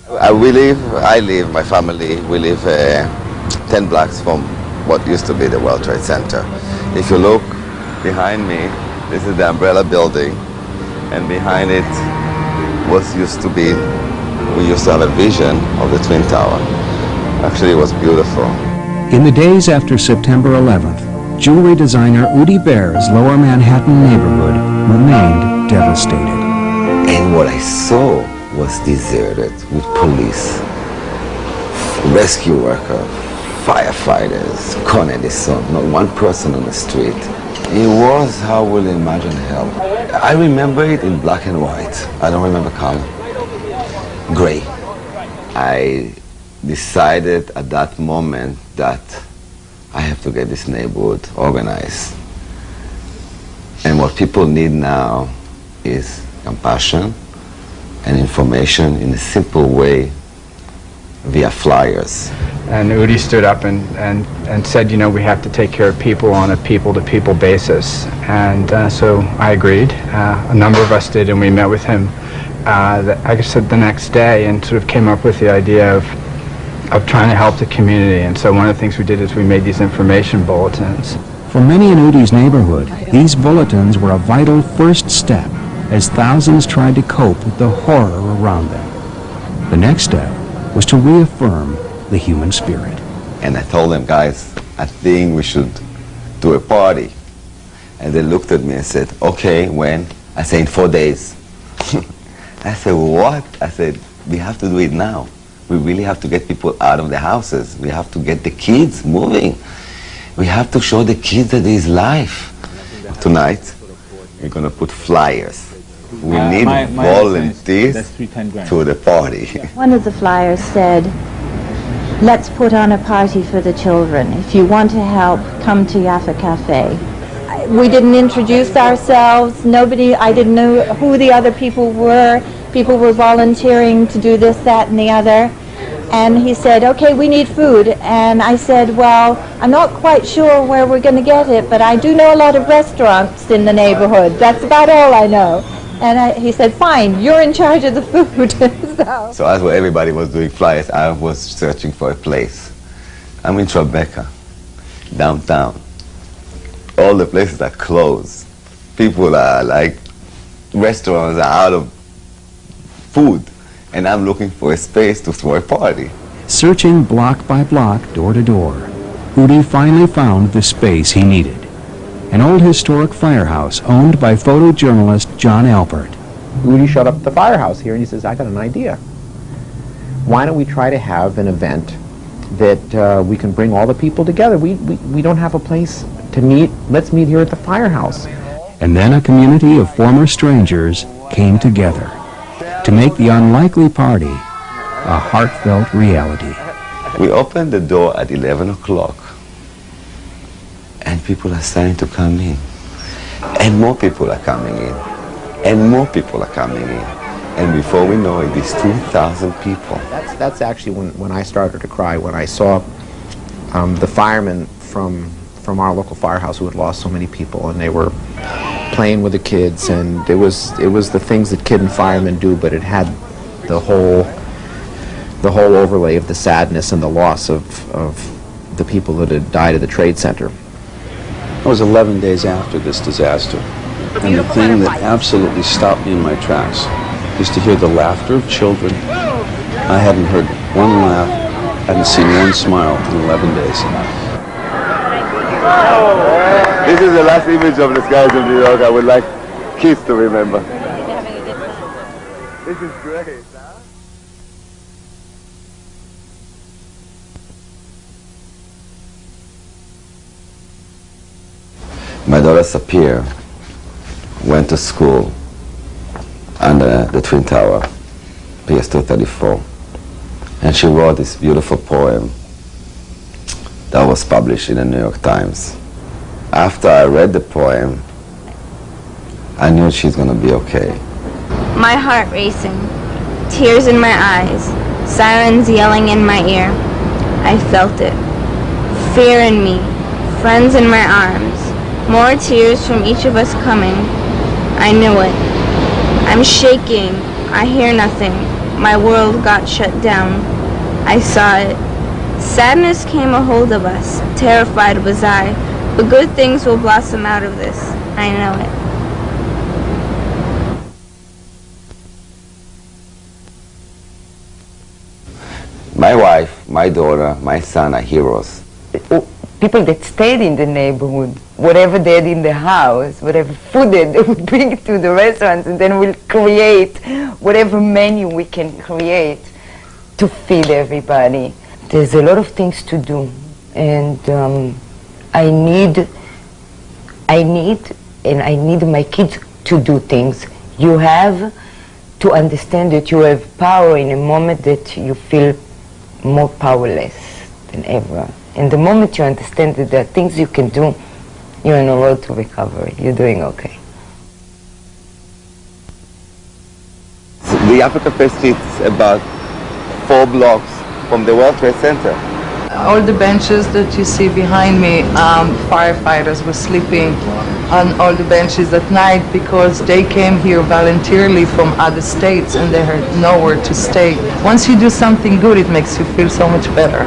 My family, we live 10 blocks from what used to be the World Trade Center. If you look behind me, this is the umbrella building, and behind it we used to have a vision of the Twin Tower. Actually, it was beautiful. In the days after September 11th, jewelry designer Udi Behr's Lower Manhattan neighborhood remained devastated. And what I saw was deserted with police, rescue workers, firefighters, Con Edison, not one person on the street. It was how we'll imagine hell. I remember it in black and white. I don't remember color. Gray. I decided at that moment that I have to get this neighborhood organized. And what people need now is compassion and information in a simple way via flyers. And Udi stood up and said, you know, we have to take care of people on a people-to-people basis. And so I agreed. A number of us did, and we met with him, like I said, the next day, and sort of came up with the idea of trying to help the community. And so one of the things we did is we made these information bulletins. For many in Udi's neighborhood, these bulletins were a vital first step as thousands tried to cope with the horror around them. The next step was to reaffirm the human spirit. And I told them, guys, I think we should do a party. And they looked at me and said, okay, when? I said, in 4 days. I said, what? I said, we have to do it now. We really have to get people out of the houses. We have to get the kids moving. We have to show the kids that there is life. Tonight, we're going to put flyers. We need volunteers to the party. One of the flyers said, let's put on a party for the children. If you want to help, come to Jaffa Cafe. We didn't introduce ourselves. I didn't know who the other people were. People were volunteering to do this, that, and the other. And he said, okay, we need food. And I said, well, I'm not quite sure where we're going to get it, but I do know a lot of restaurants in the neighborhood. That's about all I know. And he said, fine, you're in charge of the food. So as everybody was doing flyers, I was searching for a place. I'm in Tribeca, downtown. All the places are closed. People are like, restaurants are out of food. And I'm looking for a space to throw a party. Searching block by block, door to door, Udi finally found the space he needed. An old historic firehouse owned by photojournalist John Alpert. Udi showed up at the firehouse here and he says, I got an idea. Why don't we try to have an event that we can bring all the people together? We don't have a place to meet. Let's meet here at the firehouse. And then a community of former strangers came together to make the unlikely party a heartfelt reality. We opened the door at 11 o'clock. And people are starting to come in. And more people are coming in. And more people are coming in. And before we know it, it's 2,000 people. That's actually when I started to cry, when I saw the firemen from our local firehouse who had lost so many people, and they were playing with the kids, and it was the things that kid and firemen do, but it had the whole overlay of the sadness and the loss of the people that had died at the Trade Center. It was 11 days after this disaster, and the thing that absolutely stopped me in my tracks is to hear the laughter of children. I hadn't heard one laugh, hadn't seen one smile in 11 days. This is the last image of the skies of New York I would like kids to remember. This is great. My daughter Sapir went to school under the Twin Tower, PS 234, and she wrote this beautiful poem that was published in the New York Times. After I read the poem, I knew she's going to be okay. My heart racing, tears in my eyes, sirens yelling in my ear. I felt it. Fear in me, friends in my arms, more tears from each of us coming. I knew it. I'm shaking. I hear nothing. my world got shut down. I saw it. Sadness came a hold of us. Terrified was I. But good things will blossom out of this. I know it. My wife, my daughter, my son are heroes. People that stayed in the neighborhood, whatever they had in the house, whatever food they would bring to the restaurants, and then we'll create whatever menu we can create to feed everybody. There's a lot of things to do, and I need my kids to do things. You have to understand that you have power in a moment that you feel more powerless than ever. And the moment you understand that there are things you can do, you're on a road to recovery. You're doing okay. So the Africa Fair Street is about 4 blocks from the World Trade Center. All the benches that you see behind me, firefighters were sleeping on all the benches at night because they came here voluntarily from other states and they had nowhere to stay. Once you do something good, it makes you feel so much better.